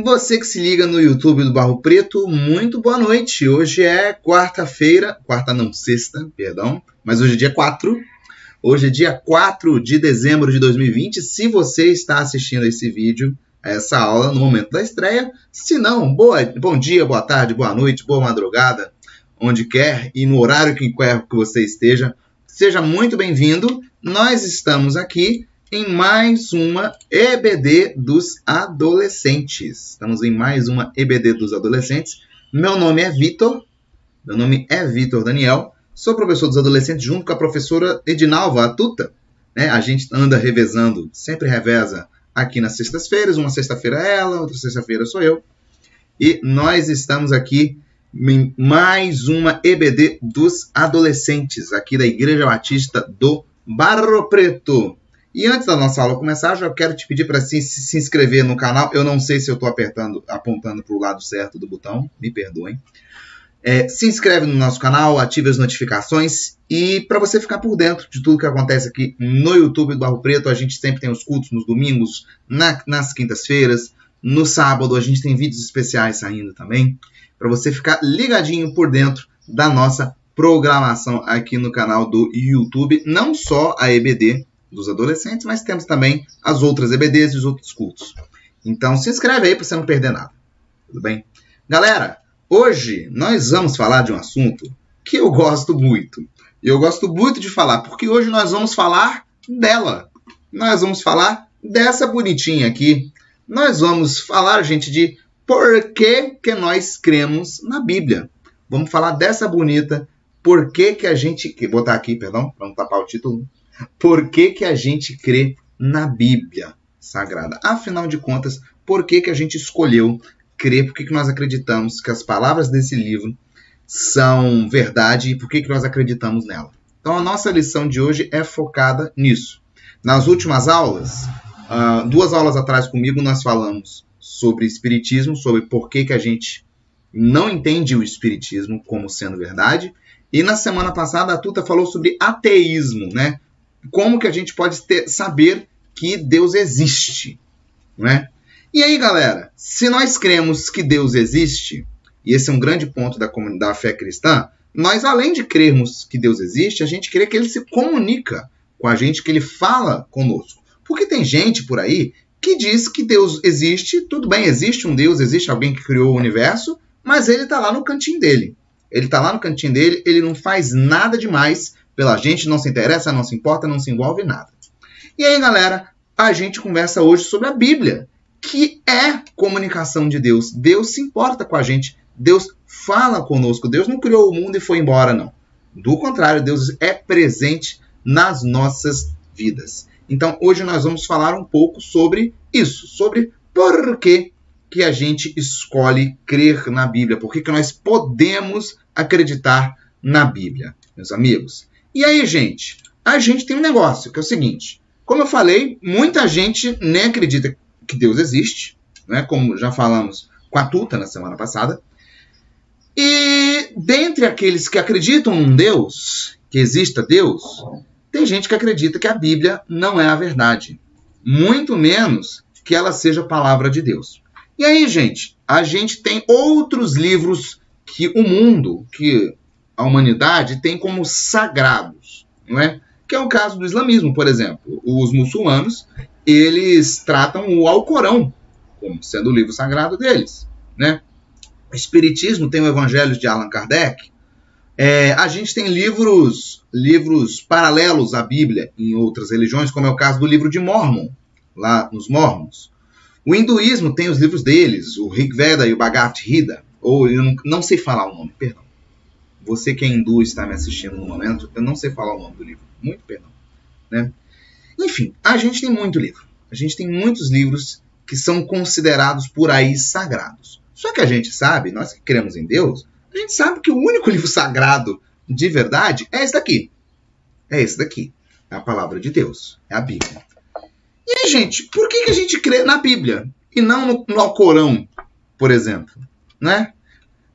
Você que se liga no YouTube do Barro Preto, muito boa noite. Hoje é quarta-feira, sexta, mas hoje é dia 4. Hoje é dia 4 de dezembro de 2020. Se você está assistindo esse vídeo, essa aula no momento da estreia, se não, bom dia, boa tarde, boa noite, boa madrugada, onde quer e no horário que quer que você esteja, seja muito bem-vindo. Nós estamos aqui em mais uma EBD dos Adolescentes. Estamos em mais uma EBD dos Adolescentes. Meu nome é Vitor Daniel. Sou professor dos adolescentes junto com a professora Edinalva, a Tuta. A gente anda revezando, sempre reveza aqui nas sextas-feiras. Uma sexta-feira é ela, outra sexta-feira sou eu. E nós estamos aqui em mais uma EBD dos Adolescentes, aqui da Igreja Batista do Barro Preto. E antes da nossa aula começar, já quero te pedir para se inscrever no canal. Eu não sei se eu estou apontando para o lado certo do botão, me perdoem. Se inscreve no nosso canal, ative as notificações e para você ficar por dentro de tudo que acontece aqui no YouTube do Barro Preto, a gente sempre tem os cultos nos domingos, nas quintas-feiras, no sábado a gente tem vídeos especiais saindo também, para você ficar ligadinho por dentro da nossa programação aqui no canal do YouTube, não só a EBD dos adolescentes, mas temos também as outras EBDs e os outros cultos. Então se inscreve aí para você não perder nada, tudo bem? Galera, hoje nós vamos falar de um assunto que eu gosto muito. E eu gosto muito de falar, porque hoje nós vamos falar dela. Nós vamos falar dessa bonitinha aqui. Nós vamos falar, gente, de por que nós cremos na Bíblia. Vamos falar dessa bonita, por que a gente... Vou botar aqui, perdão, para não tapar o título. Por que a gente crê na Bíblia Sagrada? Afinal de contas, por que a gente escolheu crer? Por que nós acreditamos que as palavras desse livro são verdade e por que nós acreditamos nela? Então, a nossa lição de hoje é focada nisso. Nas últimas aulas, 2 aulas atrás comigo, nós falamos sobre espiritismo, sobre por que a gente não entende o espiritismo como sendo verdade. E na semana passada, a Tuta falou sobre ateísmo, né? Como que a gente pode saber que Deus existe, né? E aí, galera, se nós cremos que Deus existe, e esse é um grande ponto da fé cristã, nós, além de crermos que Deus existe, a gente crê que Ele se comunica com a gente, que Ele fala conosco. Porque tem gente por aí que diz que Deus existe, tudo bem, existe um Deus, existe alguém que criou o universo, mas Ele está lá no cantinho dele. Ele está lá no cantinho dele, Ele não faz nada demais pela gente, não se interessa, não se importa, não se envolve em nada. E aí, galera, a gente conversa hoje sobre a Bíblia, que é comunicação de Deus. Deus se importa com a gente. Deus fala conosco. Deus não criou o mundo e foi embora, não. Do contrário, Deus é presente nas nossas vidas. Então, hoje nós vamos falar um pouco sobre isso, sobre por que a gente escolhe crer na Bíblia, por que nós podemos acreditar na Bíblia, meus amigos. E aí, gente, a gente tem um negócio, que é o seguinte. Como eu falei, muita gente nem acredita que Deus existe, né? Como já falamos com a Tuta na semana passada. E dentre aqueles que acreditam num Deus, que exista Deus, tem gente que acredita que a Bíblia não é a verdade. Muito menos que ela seja a palavra de Deus. E aí, gente, a gente tem outros livros que o mundo, que a humanidade tem como sagrados, não é? Que é o caso do islamismo, por exemplo. Os muçulmanos, eles tratam o Alcorão como sendo o livro sagrado deles, né? O espiritismo tem o Evangelho de Allan Kardec. A gente tem livros paralelos à Bíblia em outras religiões, como é o caso do livro de Mormon, lá nos Mormons. O hinduísmo tem os livros deles, o Rig Veda e o Bhagavad Gita, ou eu não sei falar o nome, perdão. Você que é hindu e está me assistindo no momento, eu não sei falar o nome do livro. Muito perdão, né? Enfim, a gente tem muito livro. A gente tem muitos livros que são considerados por aí sagrados. Só que a gente sabe, nós que cremos em Deus, a gente sabe que o único livro sagrado de verdade é esse daqui. É esse daqui. É a palavra de Deus. É a Bíblia. E aí, gente, por que a gente crê na Bíblia e não no Alcorão, por exemplo? Né?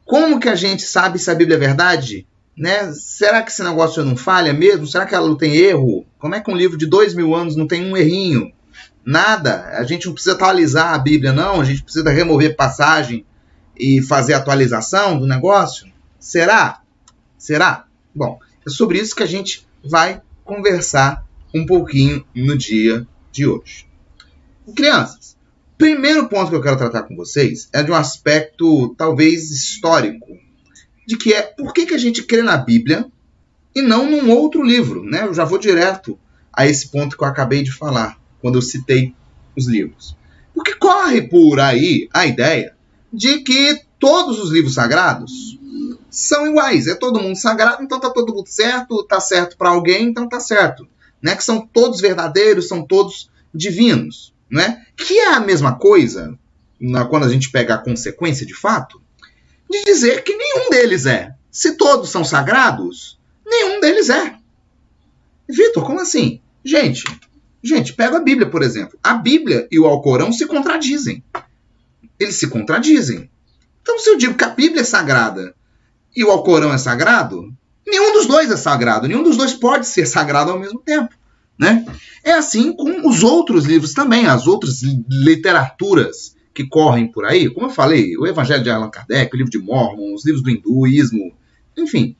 Como que a gente sabe se a Bíblia é verdade? Né? Será que esse negócio não falha mesmo? Será que ela não tem erro? Como é que um livro de 2000 anos não tem um errinho? Nada. A gente não precisa atualizar a Bíblia, não. A gente precisa remover passagem e fazer atualização do negócio. Será? Será? Bom, é sobre isso que a gente vai conversar um pouquinho no dia de hoje. Crianças, o primeiro ponto que eu quero tratar com vocês é de um aspecto talvez histórico, de que é por que a gente crê na Bíblia e não num outro livro, né? Eu já vou direto a esse ponto que eu acabei de falar, quando eu citei os livros. Porque corre por aí a ideia de que todos os livros sagrados são iguais. É todo mundo sagrado, então tá todo mundo certo, tá certo para alguém, então tá certo. Né? Que são todos verdadeiros, são todos divinos. Né? Que é a mesma coisa, quando a gente pega a consequência de fato, de dizer que nenhum deles é. Se todos são sagrados, nenhum deles é. Vitor, como assim? Gente, pega a Bíblia, por exemplo. A Bíblia e o Alcorão se contradizem. Eles se contradizem. Então, se eu digo que a Bíblia é sagrada e o Alcorão é sagrado, nenhum dos dois é sagrado. Nenhum dos dois pode ser sagrado ao mesmo tempo. Né? É assim com os outros livros também, as outras literaturas que correm por aí. Como eu falei, o Evangelho de Allan Kardec, o livro de Mórmon, os livros do hinduísmo, enfim.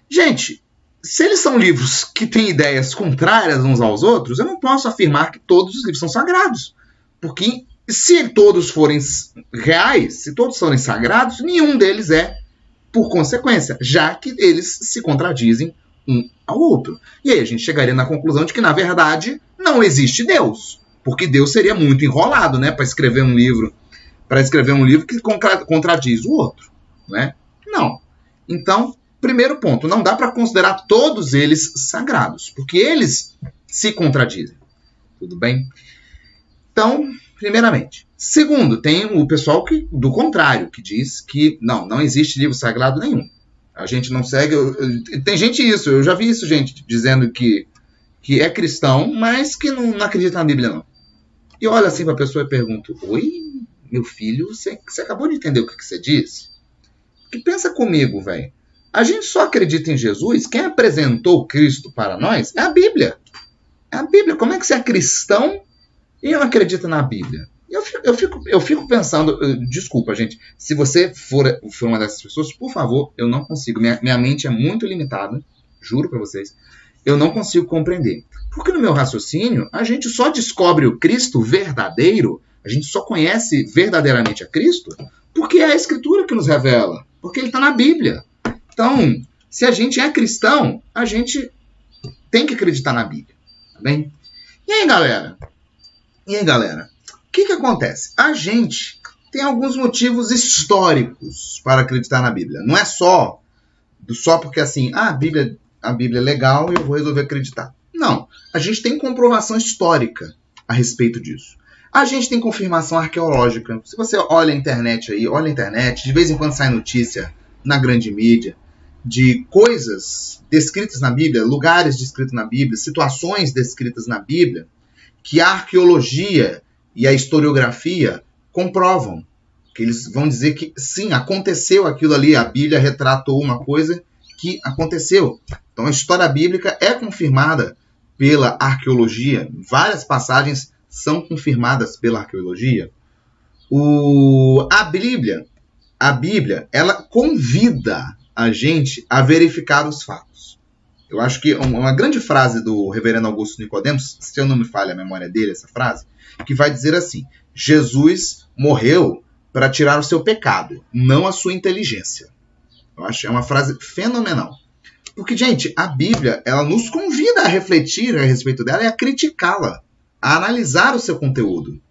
Gente, se eles são livros que têm ideias contrárias uns aos outros, eu não posso afirmar que todos os livros são sagrados. Porque se todos forem reais, se todos forem sagrados, nenhum deles é por consequência, já que eles se contradizem um ao outro. E aí a gente chegaria na conclusão de que, na verdade, não existe Deus. Porque Deus seria muito enrolado, né, para escrever um livro que contradiz o outro. Né? Não. Então, primeiro ponto, não dá para considerar todos eles sagrados, porque eles se contradizem. Tudo bem? Então, primeiramente. Segundo, tem o pessoal do contrário, que diz que não existe livro sagrado nenhum. A gente não segue... Tem gente eu já vi isso, gente, dizendo que é cristão, mas que não acredita na Bíblia, não. E olha assim para a pessoa e pergunto, oi, meu filho, você acabou de entender o que você disse? Porque pensa comigo, velho. A gente só acredita em Jesus, quem apresentou Cristo para nós é a Bíblia. É a Bíblia. Como é que você é cristão e não acredita na Bíblia? Eu fico pensando, desculpa, gente, se você for uma dessas pessoas, por favor, eu não consigo. Minha mente é muito limitada, juro para vocês. Eu não consigo compreender. Porque no meu raciocínio, a gente só descobre o Cristo verdadeiro, a gente só conhece verdadeiramente a Cristo, porque é a Escritura que nos revela, porque ele está na Bíblia. Então, se a gente é cristão, a gente tem que acreditar na Bíblia. Tá bem? E aí, galera? O que acontece? A gente tem alguns motivos históricos para acreditar na Bíblia. Não é só porque assim, a Bíblia é legal e eu vou resolver acreditar. Não. A gente tem comprovação histórica a respeito disso. A gente tem confirmação arqueológica. Se você olha a internet, de vez em quando sai notícia na grande mídia de coisas descritas na Bíblia, lugares descritos na Bíblia, situações descritas na Bíblia, que a arqueologia e a historiografia comprovam. Que eles vão dizer que, sim, aconteceu aquilo ali, a Bíblia retratou uma coisa que aconteceu. Então, a história bíblica é confirmada pela arqueologia. Várias passagens são confirmadas pela arqueologia. A Bíblia, ela convida a gente a verificar os fatos. Eu acho que uma grande frase do reverendo Augusto Nicodemos, se eu não me falha a memória dele, essa frase, que vai dizer assim, Jesus morreu para tirar o seu pecado, não a sua inteligência. Eu acho que é uma frase fenomenal. Porque, gente, a Bíblia, ela nos convida a refletir a respeito dela e a criticá-la, a analisar o seu conteúdo.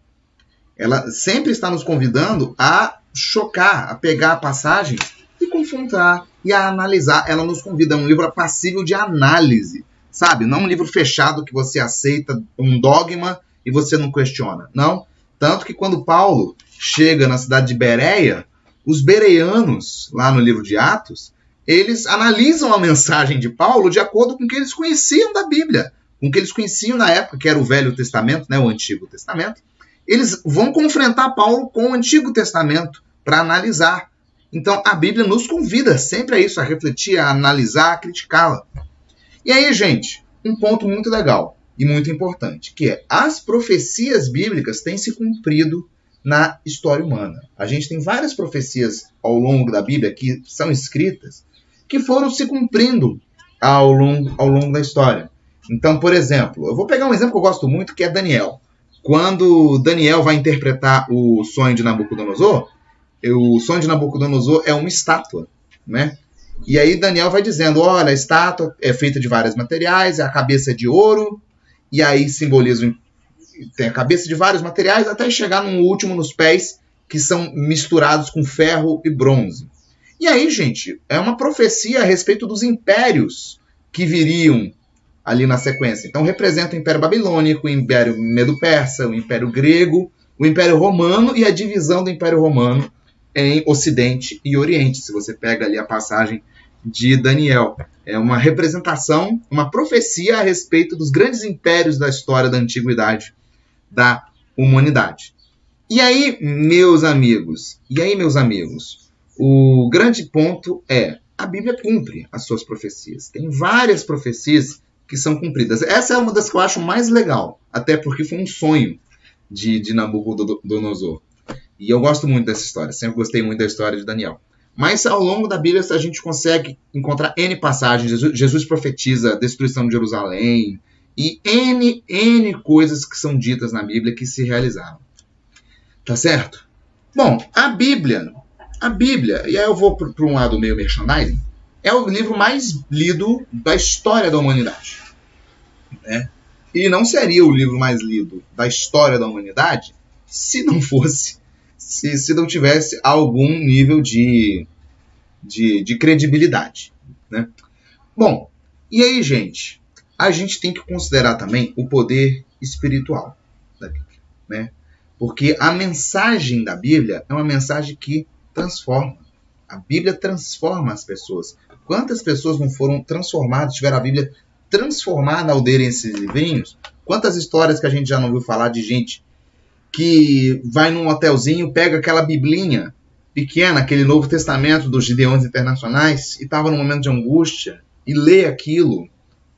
Ela sempre está nos convidando a chocar, a pegar passagens e confrontar e a analisar. Ela nos convida a um livro passível de análise, sabe? Não um livro fechado que você aceita um dogma e você não questiona. Não. Tanto que quando Paulo chega na cidade de Bereia, os bereanos, lá no livro de Atos, eles analisam a mensagem de Paulo de acordo com o que eles conheciam da Bíblia, com o que eles conheciam na época, que era o Velho Testamento, né, o Antigo Testamento. Eles vão confrontar Paulo com o Antigo Testamento para analisar. Então, a Bíblia nos convida sempre a isso, a refletir, a analisar, a criticá-la. E aí, gente, um ponto muito legal. e muito importante, que é as profecias bíblicas têm se cumprido na história humana. A gente tem várias profecias ao longo da Bíblia que são escritas que foram se cumprindo ao longo da história. Então, por exemplo, eu vou pegar um exemplo que eu gosto muito, que é Daniel. Quando Daniel vai interpretar o sonho de Nabucodonosor, o sonho de Nabucodonosor é uma estátua, né? E aí Daniel vai dizendo, olha, a estátua é feita de vários materiais, a cabeça é de ouro, e aí simboliza, tem a cabeça de vários materiais, até chegar no último, nos pés, que são misturados com ferro e bronze. E aí, gente, é uma profecia a respeito dos impérios que viriam ali na sequência. Então representa o Império Babilônico, o Império Medo-Persa, o Império Grego, o Império Romano e a divisão do Império Romano em Ocidente e Oriente. Se você pega ali a passagem de Daniel. É uma representação, uma profecia a respeito dos grandes impérios da história da antiguidade da humanidade. E aí, meus amigos, o grande ponto é a Bíblia cumpre as suas profecias. Tem várias profecias que são cumpridas. Essa é uma das que eu acho mais legal, até porque foi um sonho de Nabucodonosor. E eu gosto muito dessa história, sempre gostei muito da história de Daniel. Mas ao longo da Bíblia a gente consegue encontrar N passagens. Jesus profetiza a destruição de Jerusalém e N coisas que são ditas na Bíblia que se realizaram. Tá certo? Bom, a Bíblia, e aí eu vou para um lado meio merchandising, é o livro mais lido da história da humanidade. Né? E não seria o livro mais lido da história da humanidade se não fosse, se não tivesse algum nível de credibilidade. Né? Bom, e aí, gente, a gente tem que considerar também o poder espiritual da Bíblia. Né? Porque a mensagem da Bíblia é uma mensagem que transforma. A Bíblia transforma as pessoas. Quantas pessoas não foram transformadas, tiveram a Bíblia transformada ao lerem esses livrinhos? Quantas histórias que a gente já não ouviu falar de gente que vai num hotelzinho, pega aquela biblinha pequena, aquele Novo Testamento dos Gideões Internacionais, e estava num momento de angústia, e lê aquilo,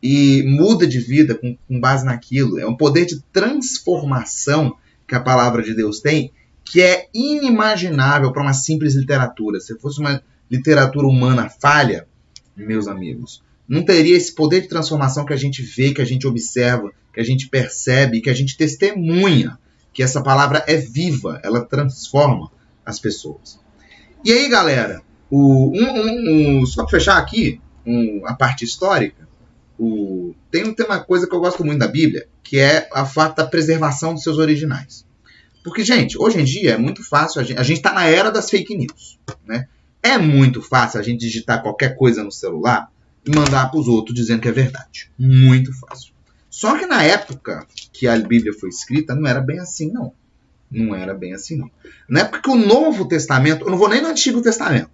e muda de vida com base naquilo. É um poder de transformação que a palavra de Deus tem, que é inimaginável para uma simples literatura. Se fosse uma literatura humana falha, meus amigos, não teria esse poder de transformação que a gente vê, que a gente observa, que a gente percebe, que a gente testemunha, que essa palavra é viva, ela transforma as pessoas. E aí, galera, só para fechar aqui a parte histórica, tem uma coisa que eu gosto muito da Bíblia, que é a fato da preservação dos seus originais. Porque, gente, hoje em dia é muito fácil, a gente está na era das fake news. Né? É muito fácil a gente digitar qualquer coisa no celular e mandar para os outros dizendo que é verdade. Muito fácil. Só que na época que a Bíblia foi escrita, não era bem assim, não. Não era bem assim, não. Na época que o Novo Testamento... Eu não vou nem no Antigo Testamento.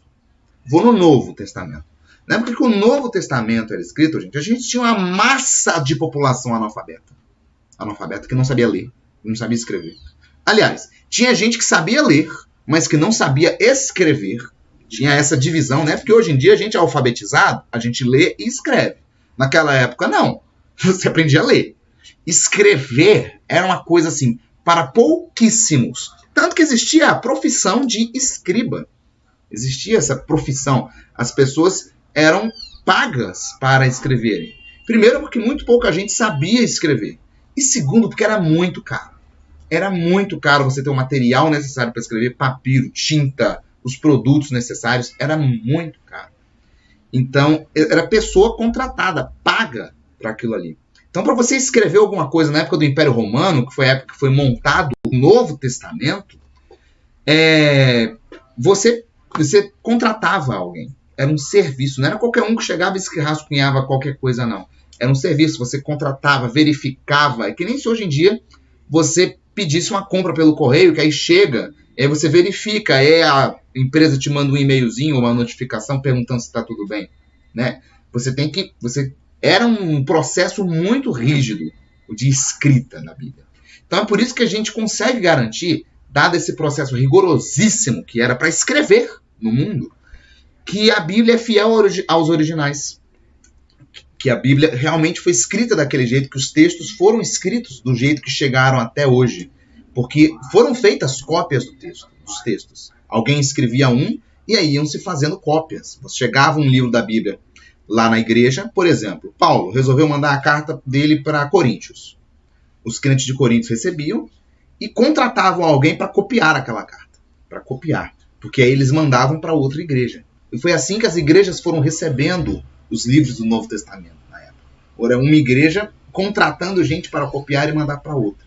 Vou no Novo Testamento. Na época que o Novo Testamento era escrito, gente, a gente tinha uma massa de população analfabeta. Analfabeta que não sabia ler, não sabia escrever. Aliás, tinha gente que sabia ler, mas que não sabia escrever. Tinha essa divisão, né? Porque hoje em dia a gente é alfabetizado, a gente lê e escreve. Naquela época, não. Você aprendia a ler. Escrever era uma coisa assim, para pouquíssimos. Tanto que existia a profissão de escriba. Existia essa profissão. As pessoas eram pagas para escreverem. Primeiro, porque muito pouca gente sabia escrever. E segundo, porque era muito caro. Era muito caro você ter o material necessário para escrever, papiro, tinta, os produtos necessários. Era muito caro. Então, era pessoa contratada, paga para aquilo ali. Então, para você escrever alguma coisa na época do Império Romano, que foi a época que foi montado o Novo Testamento, você contratava alguém. Era um serviço. Não era qualquer um que chegava e rascunhava qualquer coisa, não. Era um serviço. Você contratava, verificava. É que nem se hoje em dia você pedisse uma compra pelo correio, que aí chega, aí você verifica, aí a empresa te manda um e-mailzinho, uma notificação perguntando se está tudo bem. Né? Era um processo muito rígido de escrita na Bíblia. Então é por isso que a gente consegue garantir, dado esse processo rigorosíssimo que era para escrever no mundo, que a Bíblia é fiel aos originais. que a Bíblia realmente foi escrita daquele jeito, que os textos foram escritos do jeito que chegaram até hoje. Porque foram feitas cópias dos textos. Alguém escrevia um e aí iam se fazendo cópias. Chegava um livro da Bíblia lá na igreja, por exemplo, Paulo resolveu mandar a carta dele para Coríntios. Os crentes de Coríntios recebiam e contratavam alguém para copiar aquela carta. Para copiar. Porque aí eles mandavam para outra igreja. E foi assim que as igrejas foram recebendo os livros do Novo Testamento na época. Era uma igreja contratando gente para copiar e mandar para outra.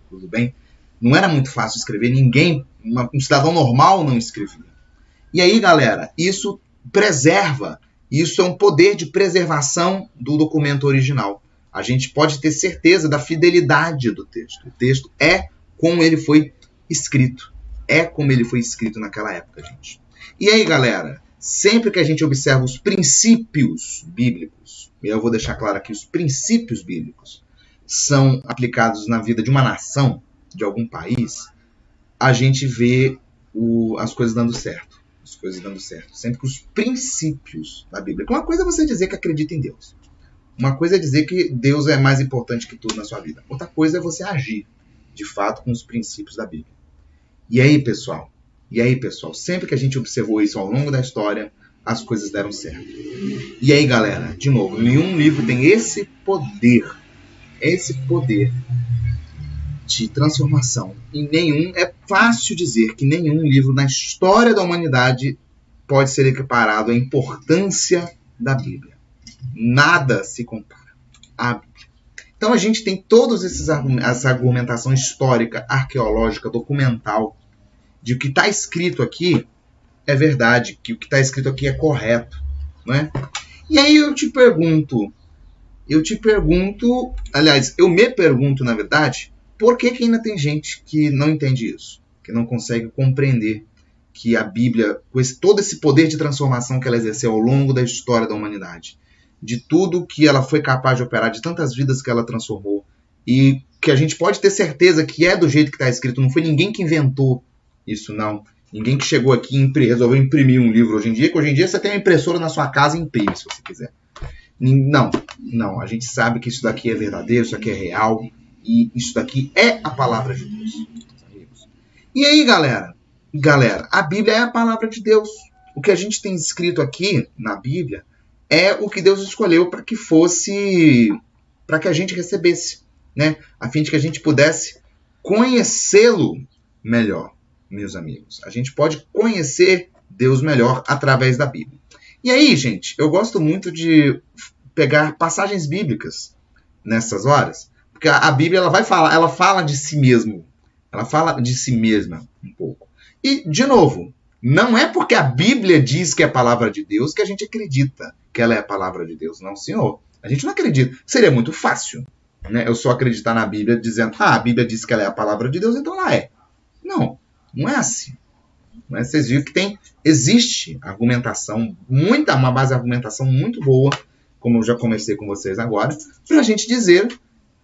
Tudo bem? Não era muito fácil escrever. Ninguém, um cidadão normal não escrevia. E aí, galera, isso preserva. Isso é um poder de preservação do documento original. A gente pode ter certeza da fidelidade do texto. O texto é como ele foi escrito. É como ele foi escrito naquela época, gente. E aí, galera, sempre que a gente observa os princípios bíblicos, e eu vou deixar claro aqui, os princípios bíblicos são aplicados na vida de uma nação, de algum país, a gente vê as coisas dando certo. As coisas dando certo. Sempre que os princípios da Bíblia. Uma coisa é você dizer que acredita em Deus. Uma coisa é dizer que Deus é mais importante que tudo na sua vida. Outra coisa é você agir, de fato, com os princípios da Bíblia. E aí, pessoal? Sempre que a gente observou isso ao longo da história, as coisas deram certo. E aí, galera, de novo, nenhum livro tem esse poder de transformação. E é fácil dizer que nenhum livro na história da humanidade pode ser equiparado à importância da Bíblia. Nada se compara à Bíblia. Então a gente tem toda essa argumentação histórica, arqueológica, documental, de que o que está escrito aqui é verdade, que o que está escrito aqui é correto. Não é? E aí eu me pergunto, na verdade, por que ainda tem gente que não entende isso? Que não consegue compreender que a Bíblia, com todo esse poder de transformação que ela exerceu ao longo da história da humanidade, de tudo que ela foi capaz de operar, de tantas vidas que ela transformou, e que a gente pode ter certeza que é do jeito que está escrito, não foi ninguém que inventou isso, não. Ninguém que chegou aqui e resolveu imprimir um livro hoje em dia, que hoje em dia você tem uma impressora na sua casa e imprime, se você quiser. Não, a gente sabe que isso daqui é verdadeiro, isso aqui é real, e isso daqui é a palavra de Deus. E aí, galera, a Bíblia é a palavra de Deus. O que a gente tem escrito aqui na Bíblia é o que Deus escolheu para que a gente recebesse, né? A fim de que a gente pudesse conhecê-lo melhor, meus amigos. A gente pode conhecer Deus melhor através da Bíblia. E aí, gente, eu gosto muito de pegar passagens bíblicas nessas horas, porque a Bíblia ela fala de si mesmo. Ela fala de si mesma um pouco. E, de novo, não é porque a Bíblia diz que é a palavra de Deus que a gente acredita que ela é a palavra de Deus. Não, senhor. A gente não acredita. Seria muito fácil, né? Eu só acreditar na Bíblia dizendo, a Bíblia diz que ela é a palavra de Deus, então ela é. Não é assim. Não é? Vocês viram que existe argumentação, uma base de argumentação muito boa, como eu já comecei com vocês agora, para a gente dizer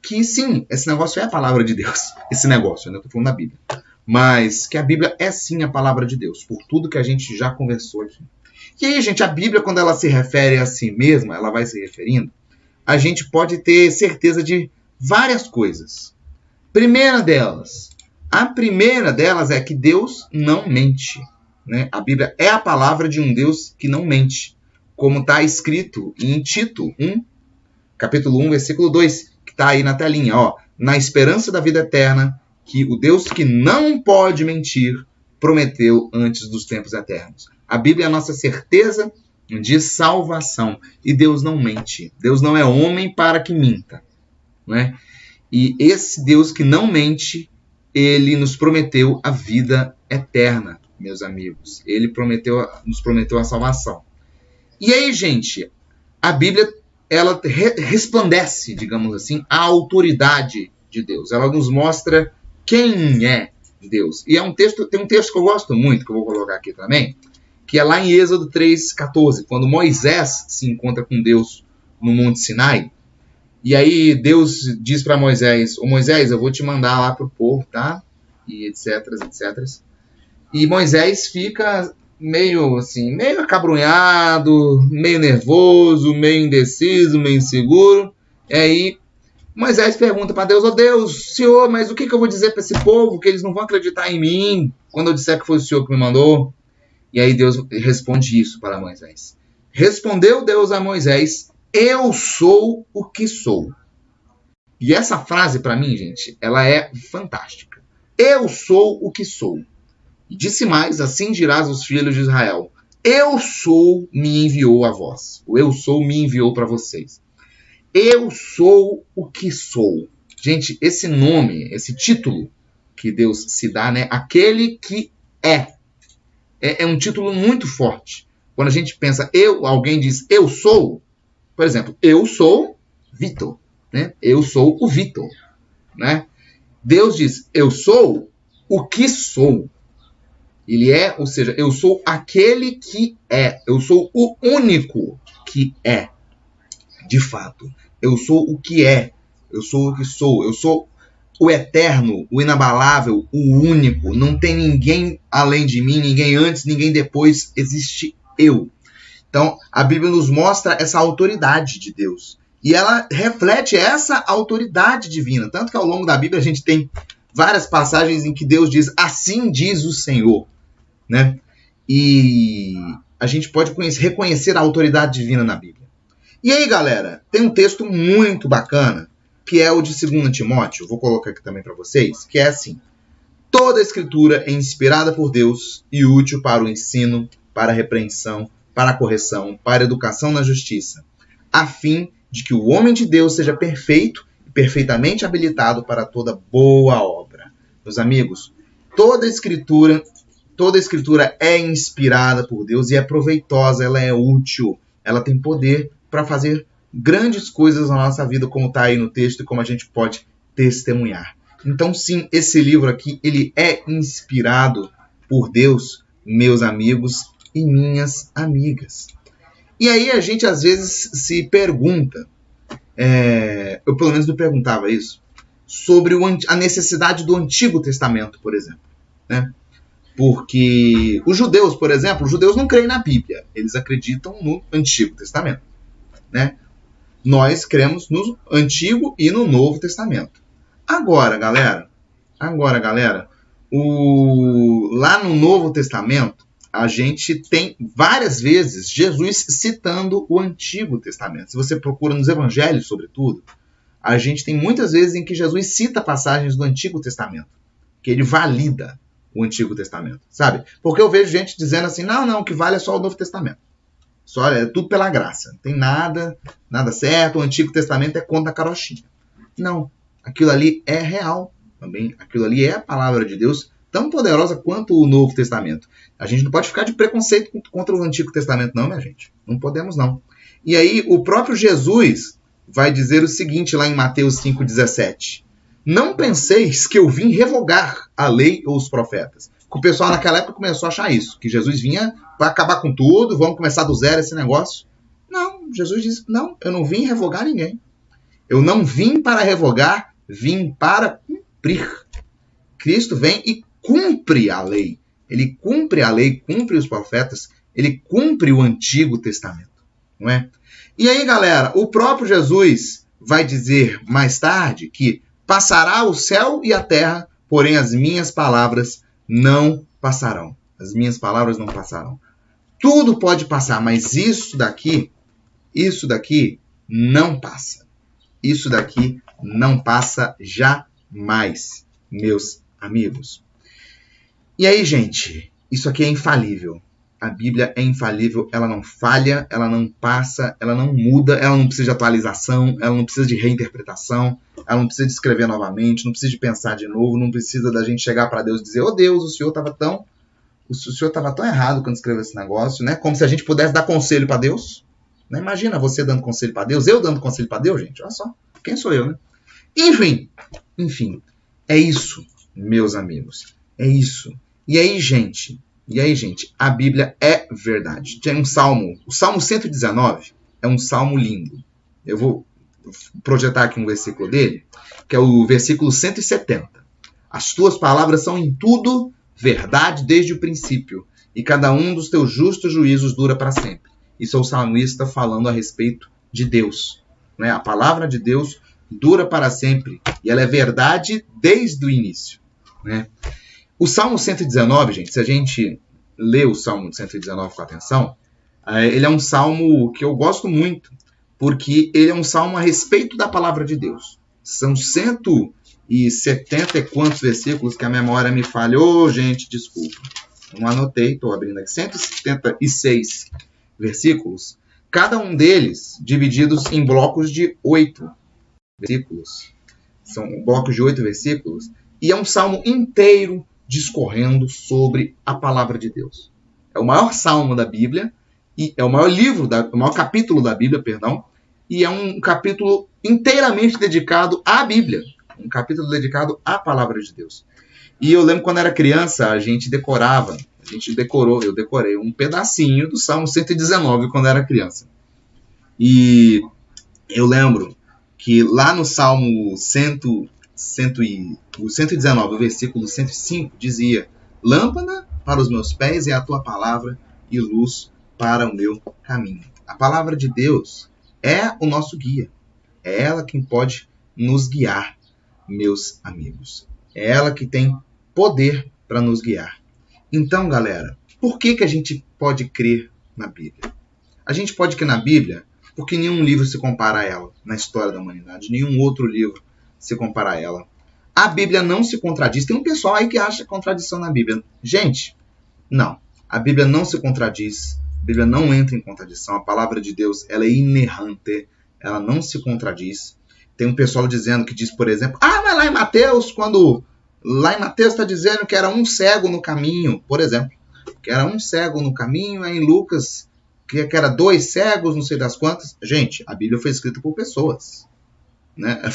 que sim, esse negócio é a palavra de Deus. Esse negócio, eu não estou falando da Bíblia. Mas que a Bíblia é sim a palavra de Deus, por tudo que a gente já conversou aqui. E aí, gente, a Bíblia, quando ela se refere a si mesma, ela vai se referindo, a gente pode ter certeza de várias coisas. A primeira delas é que Deus não mente. Né? A Bíblia é a palavra de um Deus que não mente. Como está escrito em Tito 1, capítulo 1, versículo 2, que está aí na telinha. Ó, na esperança da vida eterna, que o Deus que não pode mentir prometeu antes dos tempos eternos. A Bíblia é a nossa certeza de salvação. E Deus não mente. Deus não é homem para que minta. Né? E esse Deus que não mente, ele nos prometeu a vida eterna, meus amigos. Ele nos prometeu a salvação. E aí, gente, a Bíblia ela resplandece, digamos assim, a autoridade de Deus. Ela nos mostra quem é Deus. E tem um texto que eu gosto muito, que eu vou colocar aqui também, que é lá em Êxodo 3,14, quando Moisés se encontra com Deus no Monte Sinai. E aí Deus diz para Moisés, Moisés, eu vou te mandar lá para o povo, tá? E etc. E Moisés fica meio assim, meio acabrunhado, meio nervoso, meio indeciso, meio inseguro. E aí Moisés pergunta para Deus: "Ó Deus, Senhor, mas o que eu vou dizer para esse povo que eles não vão acreditar em mim quando eu disser que foi o Senhor que me mandou?" E aí Deus responde isso para Moisés. Respondeu Deus a Moisés: "Eu sou o que sou." E essa frase, para mim, gente, ela é fantástica. Eu sou o que sou. E disse mais: "Assim dirás aos filhos de Israel: Eu sou me enviou a vós." O eu sou me enviou para vocês. Eu sou o que sou. Gente, esse nome, esse título que Deus se dá, né? Aquele que é. É um título muito forte. Quando a gente pensa, alguém diz eu sou, por exemplo, eu sou Vitor, né? Eu sou o Vitor, né? Deus diz, eu sou o que sou. Ele é, ou seja, eu sou aquele que é. Eu sou o único que é. De fato, eu sou o que é. Eu sou o que sou. Eu sou o eterno, o inabalável, o único. Não tem ninguém além de mim, ninguém antes, ninguém depois. Existe eu. Então, a Bíblia nos mostra essa autoridade de Deus. E ela reflete essa autoridade divina. Tanto que ao longo da Bíblia a gente tem várias passagens em que Deus diz, assim diz o Senhor. Né? E a gente pode reconhecer a autoridade divina na Bíblia. E aí, galera, tem um texto muito bacana, que é o de 2 Timóteo, vou colocar aqui também para vocês, que é assim: toda a escritura é inspirada por Deus e útil para o ensino, para a repreensão, para a correção, para a educação na justiça, a fim de que o homem de Deus seja perfeito e perfeitamente habilitado para toda boa obra. Meus amigos, toda a escritura é inspirada por Deus e é proveitosa, ela é útil, ela tem poder para fazer grandes coisas na nossa vida, como está aí no texto e como a gente pode testemunhar. Então, sim, esse livro aqui, ele é inspirado por Deus, meus amigos e minhas amigas. E aí a gente, às vezes, se pergunta, eu pelo menos me perguntava isso, sobre a necessidade do Antigo Testamento, por exemplo, né? Porque os judeus, por exemplo, os judeus não creem na Bíblia, eles acreditam no Antigo Testamento, né? Nós cremos no Antigo e no Novo Testamento. Agora, galera, lá no Novo Testamento, a gente tem várias vezes Jesus citando o Antigo Testamento. Se você procura nos Evangelhos, sobretudo, a gente tem muitas vezes em que Jesus cita passagens do Antigo Testamento, que ele valida o Antigo Testamento, sabe? Porque eu vejo gente dizendo assim, não, o que vale é só o Novo Testamento. Só é tudo pela graça. Não tem nada certo. O Antigo Testamento é conta da carochinha. Não. Aquilo ali é real também. Aquilo ali é a palavra de Deus, tão poderosa quanto o Novo Testamento. A gente não pode ficar de preconceito contra o Antigo Testamento, não, minha gente. Não podemos, não. E aí, o próprio Jesus vai dizer o seguinte lá em Mateus 5,17. Não penseis que eu vim revogar a lei ou os profetas. O pessoal naquela época começou a achar isso, que Jesus vinha para acabar com tudo, vamos começar do zero esse negócio. Não, Jesus disse, não, eu não vim revogar ninguém. Eu não vim para revogar, vim para cumprir. Cristo vem e cumpre a lei. Ele cumpre a lei, cumpre os profetas, ele cumpre o Antigo Testamento. Não é? E aí, galera, o próprio Jesus vai dizer mais tarde que passará o céu e a terra, porém as minhas palavras não passarão. As minhas palavras não passarão. Tudo pode passar, mas isso daqui não passa. Isso daqui não passa jamais, meus amigos. E aí, gente, isso aqui é infalível. A Bíblia é infalível, ela não falha, ela não passa, ela não muda, ela não precisa de atualização, ela não precisa de reinterpretação, ela não precisa de escrever novamente, não precisa de pensar de novo, não precisa da gente chegar para Deus e dizer, Deus, o Senhor estava tão errado quando escreveu esse negócio, né? Como se a gente pudesse dar conselho para Deus. Né? Imagina você dando conselho para Deus, eu dando conselho para Deus, gente, olha só, quem sou eu, né? Enfim, é isso, meus amigos, é isso. E aí, gente, a Bíblia é verdade. Tem um salmo, o Salmo 119 é um salmo lindo. Eu vou projetar aqui um versículo dele, que é o versículo 170. As tuas palavras são em tudo verdade desde o princípio, e cada um dos teus justos juízos dura para sempre. Isso é o salmista falando a respeito de Deus, né? A palavra de Deus dura para sempre e ela é verdade desde o início, né? O Salmo 119, gente, se a gente lê o Salmo 119 com atenção, ele é um salmo que eu gosto muito, porque ele é um salmo a respeito da palavra de Deus. São 170 e quantos versículos que a memória me falhou, gente, desculpa. Não anotei, estou abrindo aqui. 176 versículos, cada um deles divididos em blocos de 8 versículos. São blocos de 8 versículos. E é um salmo inteiro discorrendo sobre a palavra de Deus. É o maior salmo da Bíblia, e é o maior o maior capítulo da Bíblia, perdão, e é um capítulo inteiramente dedicado à Bíblia. Um capítulo dedicado à palavra de Deus. E eu lembro quando era criança, eu decorei um pedacinho do Salmo 119 quando era criança. E eu lembro que lá no Salmo 119, o versículo 105, dizia: lâmpada para os meus pés é a tua palavra e luz para o meu caminho. A palavra de Deus é o nosso guia. É ela quem pode nos guiar, meus amigos. É ela que tem poder para nos guiar. Então, galera, por que a gente pode crer na Bíblia? A gente pode crer na Bíblia porque nenhum livro se compara a ela na história da humanidade. Nenhum outro livro se compara a ela. A Bíblia não se contradiz. Tem um pessoal aí que acha contradição na Bíblia. Gente, não. A Bíblia não se contradiz. A Bíblia não entra em contradição. A palavra de Deus, ela é inerrante. Ela não se contradiz. Tem um pessoal dizendo que diz, por exemplo, mas lá em Mateus, lá em Mateus está dizendo que era um cego no caminho, por exemplo. Que era um cego no caminho, aí em Lucas, que era 2 cegos, não sei das quantas. Gente, a Bíblia foi escrita por pessoas. Né? A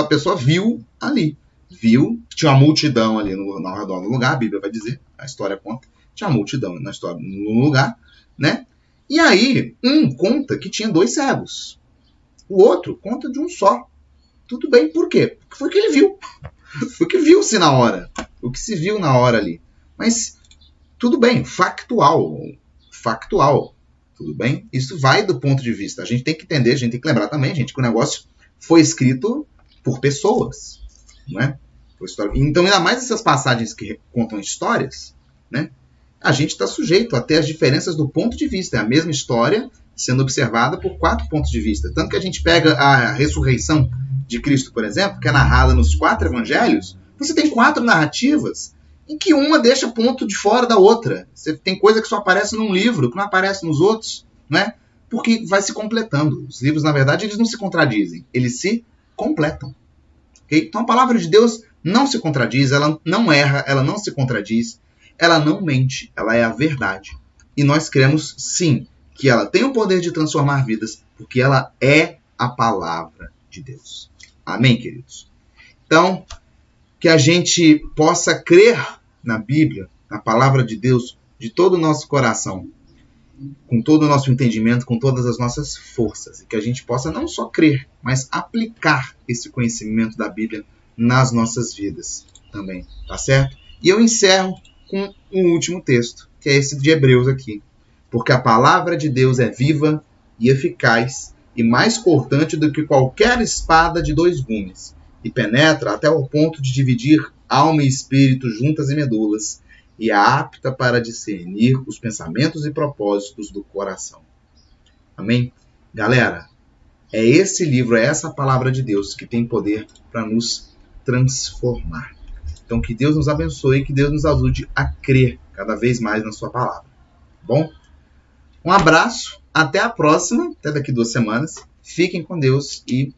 pessoa viu ali. Viu, tinha uma multidão ali no redor do lugar, a Bíblia vai dizer, a história conta, tinha uma multidão na história, no lugar, né? E aí, um conta que tinha 2 cegos. O outro conta de um só. Tudo bem, por quê? Porque foi o que ele viu. Foi o que viu-se na hora. O que se viu na hora ali. Mas, tudo bem, factual. Tudo bem? Isso vai do ponto de vista. A gente tem que entender, a gente tem que lembrar também, gente, que o negócio foi escrito por pessoas. Não é? Então, ainda mais essas passagens que contam histórias, né? A gente está sujeito a ter as diferenças do ponto de vista. É a mesma história sendo observada por 4 pontos de vista. Tanto que a gente pega a ressurreição de Cristo, por exemplo, que é narrada nos 4 evangelhos, você tem 4 narrativas em que uma deixa ponto de fora da outra. Você tem coisa que só aparece num livro, que não aparece nos outros, né? Porque vai se completando. Os livros, na verdade, eles não se contradizem, eles se completam. Okay? Então a palavra de Deus não se contradiz, ela não erra, ela não se contradiz, ela não mente, ela é a verdade. E nós cremos, sim, que ela tem o poder de transformar vidas, porque ela é a palavra de Deus. Amém, queridos? Então, que a gente possa crer na Bíblia, na palavra de Deus, de todo o nosso coração, com todo o nosso entendimento, com todas as nossas forças. E que a gente possa não só crer, mas aplicar esse conhecimento da Bíblia nas nossas vidas também. Tá certo? E eu encerro com um último texto, que é esse de Hebreus aqui. Porque a palavra de Deus é viva e eficaz e mais cortante do que qualquer espada de 2 gumes, e penetra até o ponto de dividir alma e espírito, juntas e medulas, e é apta para discernir os pensamentos e propósitos do coração. Amém? Galera, é esse livro, é essa palavra de Deus que tem poder para nos transformar. Então, que Deus nos abençoe e que Deus nos ajude a crer cada vez mais na sua palavra. Bom? Um abraço, até a próxima, até daqui 2 semanas. Fiquem com Deus e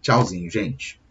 tchauzinho, gente.